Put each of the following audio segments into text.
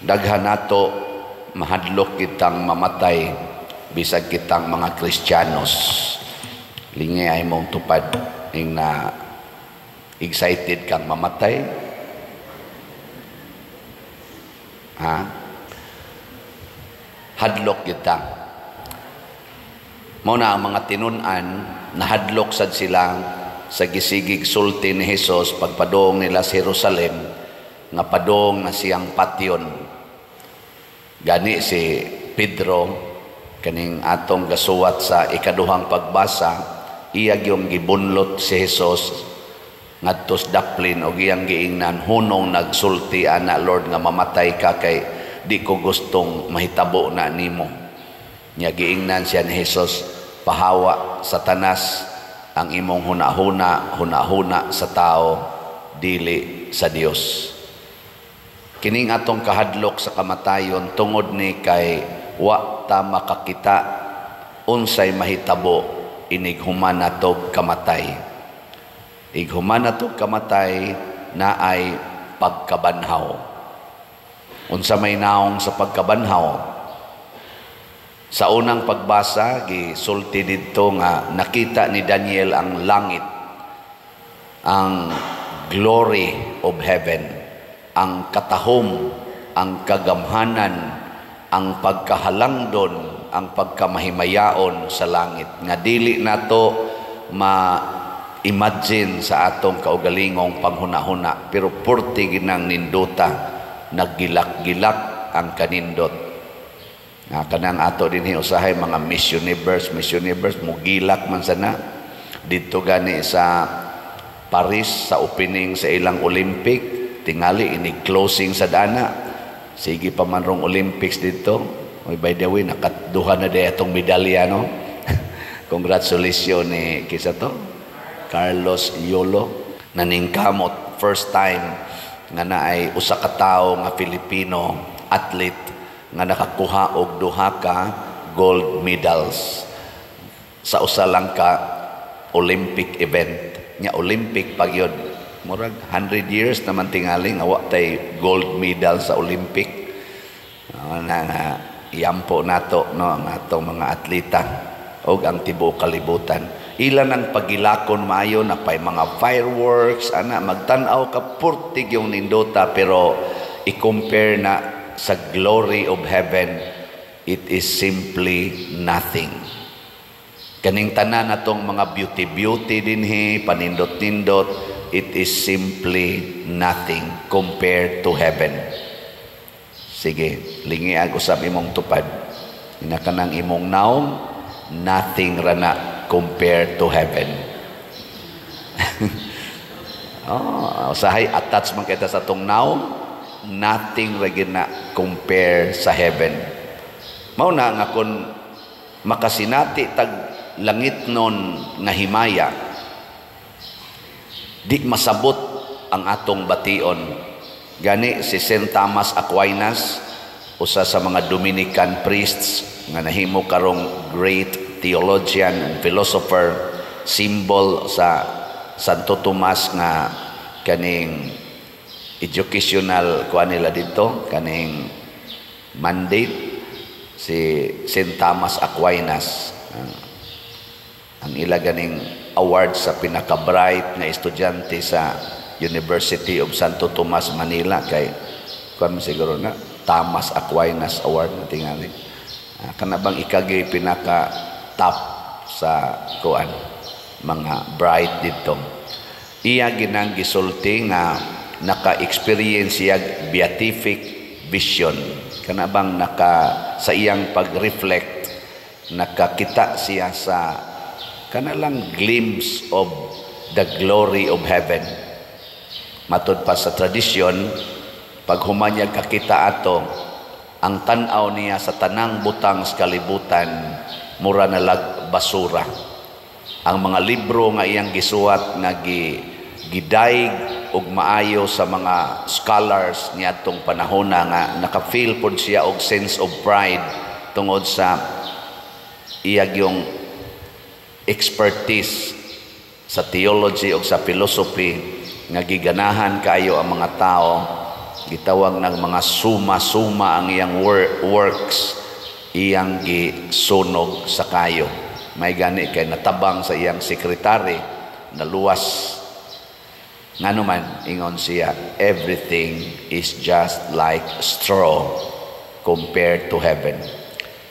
Daghan nato mahadlok kitang mamatay bisag kitang mga Kristiyanos. Lingi ay mong tupad ing na excited kang mamatay. Hadlok kita. Mao na ang mga tinun-an nahadlok sad sila sa gisigig sulti ni Hesus pagpadong nila sa Jerusalem nga padong na siyang patyon. Gani si Pedro kaning atong gasuwat sa ikaduhang pagbasa, iya gyung gibunlot si Hesus ngadto sa daplin og iyang giingnan, hunong nagsulti ana Lord nga mamatay ka kay di ko gustong mahitabo na nimo. Nya giingnan siya ni Hesus, pahawa Satanas ang imong hunahuna sa tao dili sa Dios. Kining atong kahadlok sa kamatayon tungod ni kay wa ta makakita unsay mahitabo inig human natog kamatay. Ighuman natog kamatay na ay pagkabanhaw. Unsa may naong sa pagkabanhaw? Sa unang pagbasa gisulti didto nga nakita ni Daniel ang langit, ang glory of heaven, ang katahom, ang kagamhanan, ang pagkahalangdon, ang pagkamahimayaon sa langit nga dili nato ma-imagine sa atong kaugalingong panghuna-huna, pero purti ginang ninduta, naggilak-gilak ang kanindot. Kanang ato dinhi usahay mga Miss Universe mugilak man sana dito gani sa Paris sa opening sa ilang Olympic, tingali ini closing sa dana. Sige pa man rong Olympics dito. By the way, nakaduha na day atong medalya, no? Congratulations ni kisa to Carlos Yolo, naningkamot first time nga naay usa ka tawo nga Filipino athlete nga nakakuha og duha ka gold medals sa usa lang ka Olympic event. Nya Olympic pag yun, murag 100 years naman tingali nga wa tay gold medal sa Olympic. Iyampo nato, no, ang atong mga atleta og ang tibuok kalibutan. Ilan ang pagilakon maayo na pay mga fireworks ana magtan-aw ka purtig yung nindota, pero i-compare na sa glory of heaven, it is simply nothing. Kaning tanan natong mga beauty dinhi panindot-nindot, it is simply nothing compared to heaven. Sige, lingi ag usab imong tupad. Ina kanang imong naong, nothing rana compared to heaven. Usahay attach man kita sa tong naong, nothing ra na compare sa heaven. Mao na nga kun makasinati tag langit nun nga himaya, di masabot ang atong bation. Gani si St. Thomas Aquinas, usa sa mga Dominican priests nga nahimo karong great theologian and philosopher, symbol sa Santo Tomas nga kaning educational kuha nila dito, kaning mandate, si St. Thomas Aquinas. Ang ila ganing award sa pinaka-bright na estudyante sa University of Santo Tomas, Manila, kay kuha mo siguro na Thomas Aquinas Award na tingali. Kanabang ikagi pinaka-top sa kuan mga bright dito. Iya ginang gisulti nga naka-experience siya beatific vision. Kanabang sa iyang pag-reflect, nakakita siya sa kanalang glimpse of the glory of heaven. Matud pa sa tradisyon, pag humanyag kakita ato, ang tanaw niya sa tanang butang sa kalibutan, mura na lag basura. Ang mga libro nga iyang gisuwat nga gidaig og maayo sa mga scholars niadtong panahon nga naka-feel pod siya og sense of pride tungod sa iyang yung expertise sa theology o sa philosophy nga giganahan kayo ang mga tao gitawag ng mga suma-suma ang iyang works, iyang gisunog sa kayo. May gani kay natabang sa iyang sekretary, naluwas. Nga naman, ingon siya, everything is just like straw compared to heaven.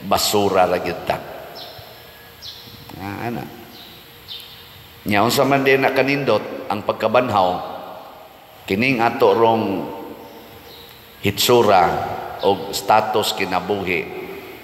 Basura ra gyud ta. Ana. Nya unsa man din na kanindot ang pagkabanhaw, kining ato rong hitsura o status kinabuhi,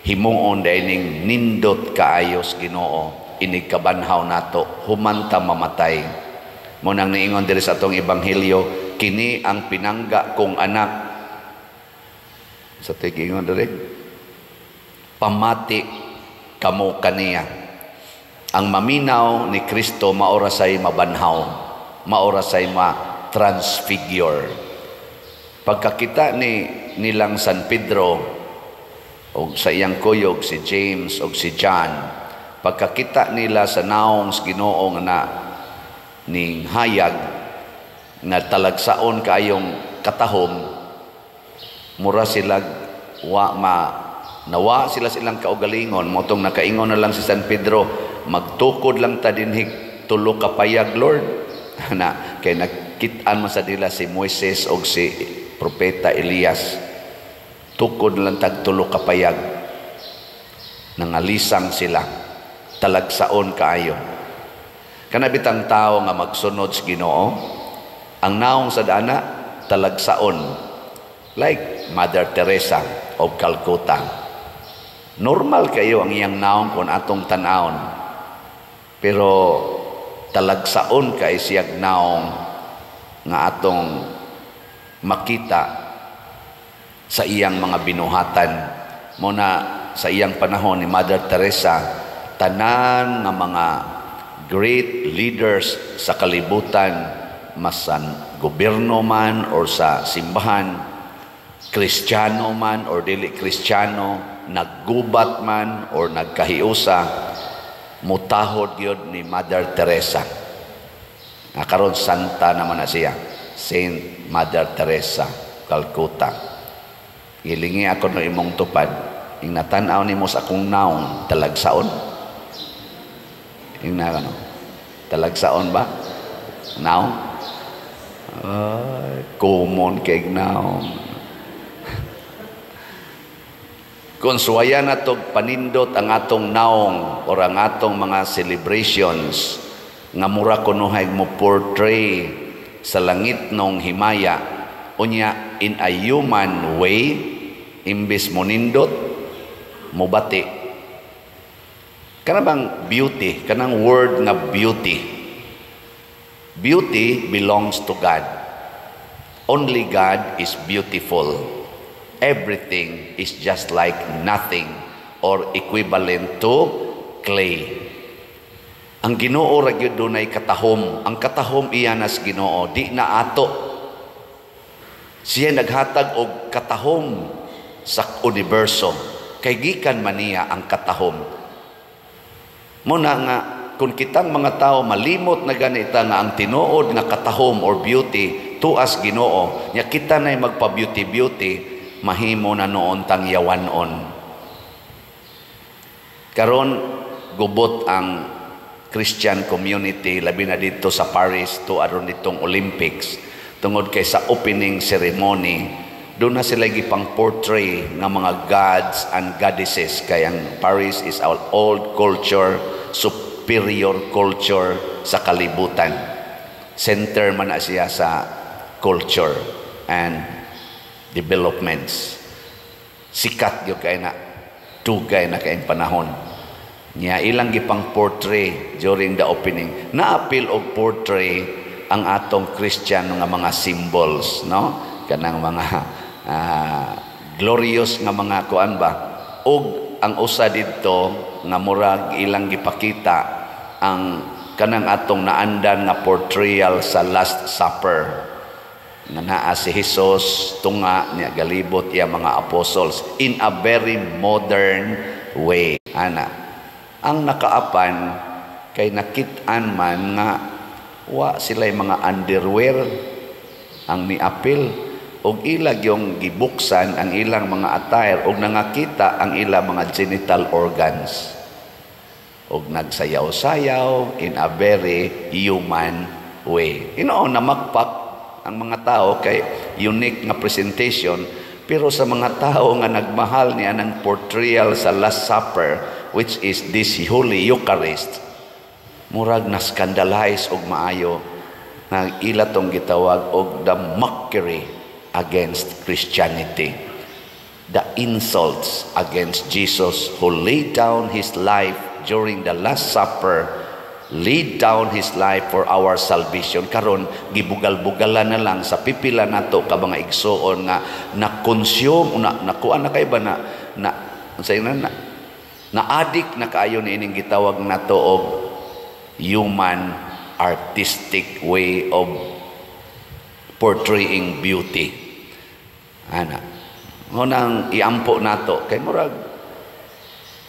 himuon dining nindot kaayos Ginoo, inig kabanhaw nato, humanta mamatay. Mo nang niingon diri sa atong ebanghelyo, kini ang pinangga kong anak. Sa tigingon diri, pamati kamo kaniya. Ang maminaw ni Kristo maora say mabanhaw, maora say ma-transfigure. Pagkakita nilang San Pedro o sa iyang kuyog si James o si John, pagkakita nila sa naong Ginoo na ning hayag na talagsaon kayong katahom, mura sila nawa silang kaugalingon. Motong nakaingon na lang si San Pedro, magtukod lang ta dinhig tulo ka payag, Lord. Na kay nakit-an man sa dila si Moises o si propeta Elias, tukod lang tag tulo ka payag, nangalisang sila, talagsaon kaayo. Kanabitang tao nga magsunod sa Ginoo, ang naong sa dana talagsaon, like Mother Teresa of Calcutta. Normal kayo ang iyang naong kung atong tanawon, pero talagsaon kay siyag naong nga atong makita sa iyang mga binuhatan. Muna sa iyang panahon ni Mother Teresa, tanan nga mga great leaders sa kalibutan, masan gobyerno man or sa simbahan, Kristiyano man or dili Kristiyano, naggubat man or nagkahiusa, mutahod yun ni Mother Teresa. Karon santa naman na siya, Saint Mother Teresa, Calcutta. Gilingi ako no imong tupad, ing natanaw nimo sa akong naong talagsaon. Ing na ano, talagsaon ba? Naong? Common kay naong. Kung suwaya na to panindot ang atong naong or ang atong mga celebrations, nga mura kunuhay mo portray sa langit nung himaya, unya in a human way, imbis mo nindot, mo bati. Kanang beauty, kanang word nga beauty. Beauty belongs to God. Only God is beautiful. Everything is just like nothing or equivalent to clay. Ang Ginoo ra gyud dunay katahom. Ang katahom iyanas Ginoo, di na ato. Siya naghatag og katahom sa universo. Kay gikan man niya ang katahom. Muna nga kung kitang mga tao malimot na ganita nga ang tinuod nga katahom or beauty tuas Ginoo, nya kita nay magpa-beauty mahimo na noon tang yawanon. Karon gubot ang Christian community, labi na dito sa Paris, to aron ditong Olympics, tungod kay sa opening ceremony, doon na sila gipang portray ng mga gods and goddesses. Kaya ang Paris is our old culture, superior culture sa kalibutan. Center man na siya sa culture and developments. Sikat yung kaya na, tugay na kayong panahon. Niya ilang gipang portray during the opening. Na-appeal og portray ang atong Christian nga mga symbols, no? Kanang mga glorious nga mga kuan ba? Og ang usa didto nga murag ilang gipakita ang kanang atong naandan nga portrayal sa Last Supper. Nga naa si Jesus tunga niya galibot iya mga apostles in a very modern way. Ana, ang nakaapan kay nakit-an man nga wa sila'y mga underwear ang niapil, og ilag yung gibuksan ang ilang mga attire og nangakita ang ilang mga genital organs og nagsayaw-sayaw in a very human way. Namakpak ang mga tao kay unique nga presentation, pero sa mga tao nga nagmahal niya ng portrayal sa Last Supper, which is this Holy Eucharist, murag na scandalize og maayo na ila tong gitawag og the mockery against Christianity, the insults against Jesus who laid down His life during the Last Supper, laid down His life for our salvation. Karon gibugal-bugalan na lang sa pipila nato ka mga igsoon nga na-consume nakuan na kay ba na addict na kaayo ni ining gitawag nato og human artistic way of portraying beauty. Ngunang iampo nato kay murag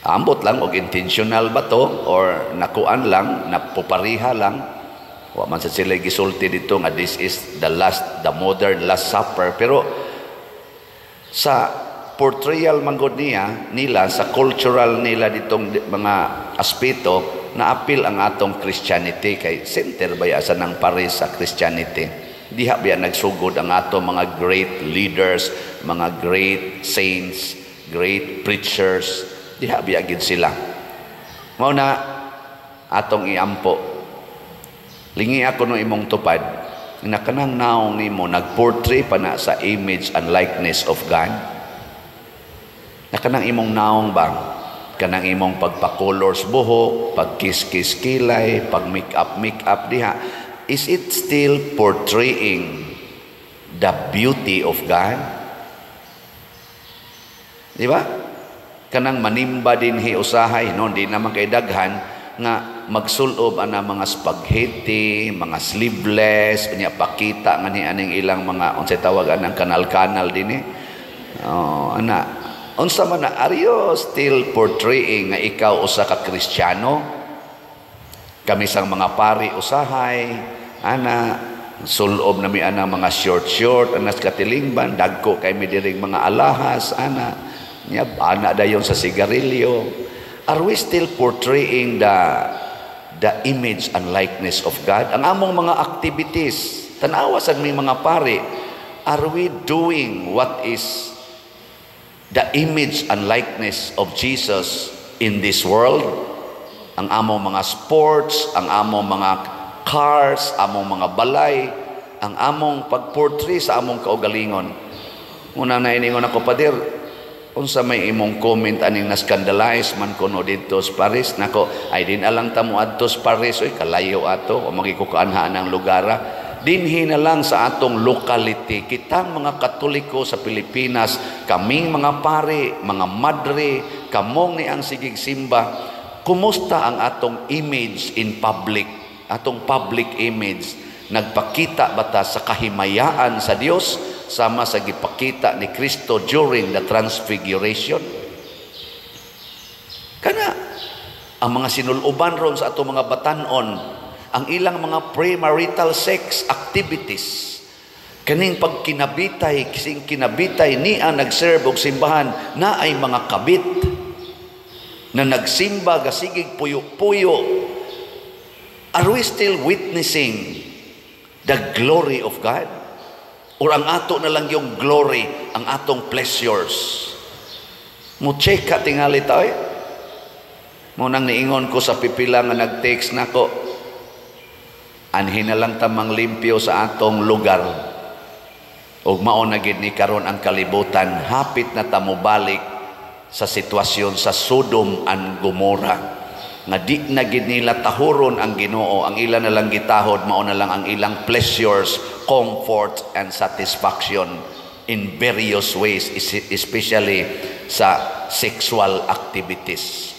ambot lang og intentional ba to or nakuan lang, napupariha lang. Wa man sa sila gisulti dito nga this is the modern Last Supper, pero sa portrayal manggod nila sa cultural nila ditong mga aspeto na apil ang atong Christianity kay center baya sa nang pares sa Christianity. Diha biya nagsugod ang atong mga great leaders, mga great saints, great preachers. Diha biya gid sila. Mao na atong iampo. Lingi ako no imong tupad na kanang naong nimo nagportray pa na sa image and likeness of God. Na kanang imong naong bang kanang imong pagpa-colors buhok, pag-kiss-kiss kilay, pag-make up diha, is it still portraying the beauty of God? Di ba? Kanang manimba din usahay, no? Di naman kay daghan nga magsulob ana mga spaghetti, mga sleeveless, kanya pakita nga ni aning ilang mga unsay tawag anang kanal-kanal din unsa man na, are you still portraying nga ikaw usa ka Kristiyano? Kami sang mga pari usahay sulob nami ana mga short anas katilingban, dagko kay mi diring mga alahas ana dayon sa sigarilyo. Are we still portraying the image and likeness of God? Ang among mga activities, tanawa sad may mga pari, are we doing what is the image and likeness of Jesus in this world? Ang among mga sports, ang among mga cars, among mga balay, ang among pagportray sa among kaugalingon. Una na iningon ako, Pader, unsa may imong comment aning na-scandalize man kuno dito sa Paris? Nako, ay din alang tamo adto sa Paris, oy kalayo ato o magikukaanhaan ang lugara. Dinhi na lang sa atong locality, kitang mga Katoliko sa Pilipinas, kaming mga pare, mga madre, kamong ni ang sigig simba, kumusta ang atong image in public, atong public image? Nagpakita bata sa kahimayaan sa Dios sama sa gipakita ni Kristo during the transfiguration? Kana ang mga sinuluban ron sa atong mga batanon, ang ilang mga premarital sex activities, kaning pagkinabitay, kising kinabitay ni ang nagserve og simbahan na ay mga kabit na nagsimba gasigig puyo-puyo. Are we still witnessing the glory of God? Or ang ato na lang yung glory, ang atong pleasures? Mo check ka tingali tayo. Munang niingon ko sa pipila nga nag-text nako, anhin na lang tamang limpyo sa atong lugar. Ug mao na gid ni karon ang kalibutan, hapit na tamubalik sa sitwasyon sa Sodom and Gomorrah. Nga di na gid nila tahuron ang Ginoo, ang ilan na lang gitahod, mao na lang ang ilang pleasures, comfort and satisfaction in various ways, especially sa sexual activities.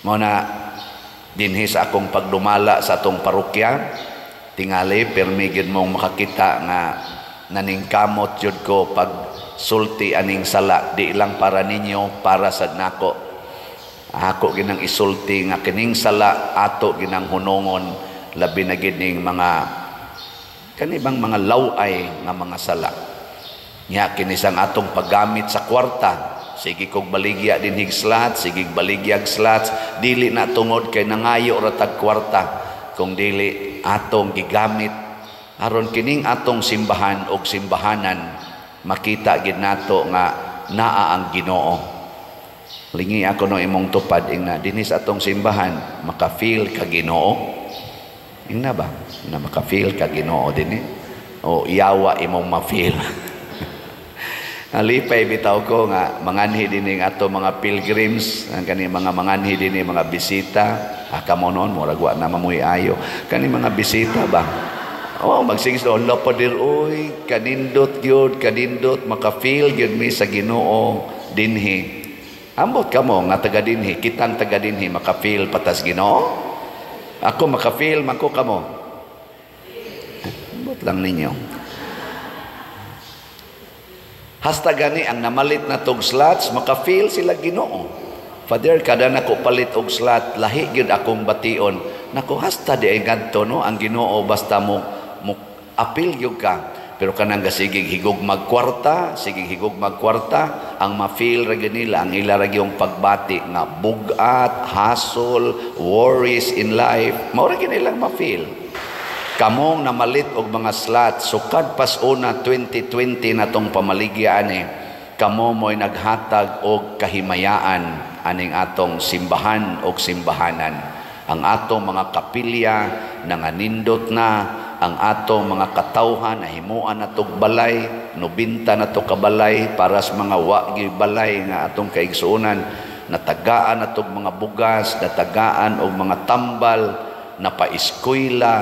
Mao na dinhi sa akong pagdumala sa atong parokya, tingali permi gid mong makakita nga naningkamot jud ko pag sulti aning sala, di lang para ninyo, para sa nako. Ako ginang isulti nga kining sala ato ginang hunongon, labi na gid ning mga kanibang mga laway nga mga sala. Nya kinisang atong paggamit sa kwarta, sige kog baligya din higslats, sige baligyag slats, dili na tungod kay nangayo ra tag kwarta, kung dili atong gigamit aron kining atong simbahan og simbahanan makita gid nato nga naa ang Ginoo. Lingi ako no imong tupad ingna dinis atong simbahan maka-feel ka Ginoo. Ingna ba? Na maka-feel ka Ginoo dinhi. O iyawa imong ma-feel. Alipay bitaw ko nga manganhi dinhi ato mga pilgrims, ang kani mga manganhi dinhi mga bisita, kamo noon murag wa na mamuy ayo. Kani mga bisita ba? Oh, magsingis do la padir oy, kanindot gyud, kanindot maka-feel gyud mi sa Ginoo dinhi. Ambot kamo nga taga dinhi, kitang taga dinhi maka-feel patas Ginoo. Ako maka-feel man ko kamo. Ambot lang ninyo. Hasta gani ang namalit na tog slots, maka-feel sila Ginoo. Father, kada nako palit og slot, lahi gyud akong bation. Nako hasta di ay ngadto no ang Ginoo basta mo apil gyud ka. Pero kanang gasigig higog magkwarta, sigig higog magkwarta, ang ma-feel ra gyud nila ang ila ra gyung pagbati nga bugat, hassle, worries in life, mao ra gyud nilang ma-feel. Kamong namalit og mga slot, sukad pas una 2020 natong pamaligya ani, kamo mo'y naghatag og kahimayaan aning atong simbahan og simbahanan. Ang atong mga kapilya nanganindot na, ang atong mga katawhan nahimuan natog balay, 90 nato ka balay para sa mga wagi balay nga atong kaigsuonan, natagaan natog mga bugas, natagaan og mga tambal, napaeskwela,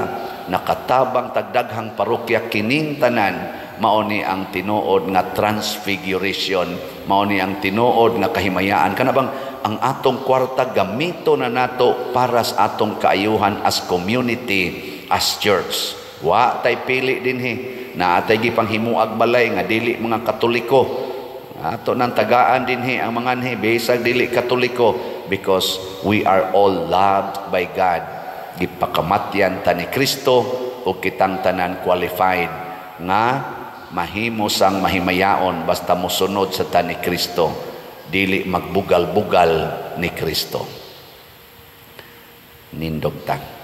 nakatabang tagdaghang parokya kining tanan. Mao ni ang tinuod nga transfiguration, mao ni ang tinuod nga kahimayaan. Kanabang ang atong kwarta gamito na nato para sa atong kaayuhan as community, as church. Wa tay pili dinhi na atay gipanghimuag balay nga dili mga Katoliko. Ato nang tagaan dinhi ang mga anhi bisag dili Katoliko, because we are all loved by God. Gipakamatyan ta ni Kristo o kitang tanan qualified nga mahimo sang mahimayaon basta mosunod sa ta ni Kristo, dili magbugal-bugal ni Kristo. Nindog ta.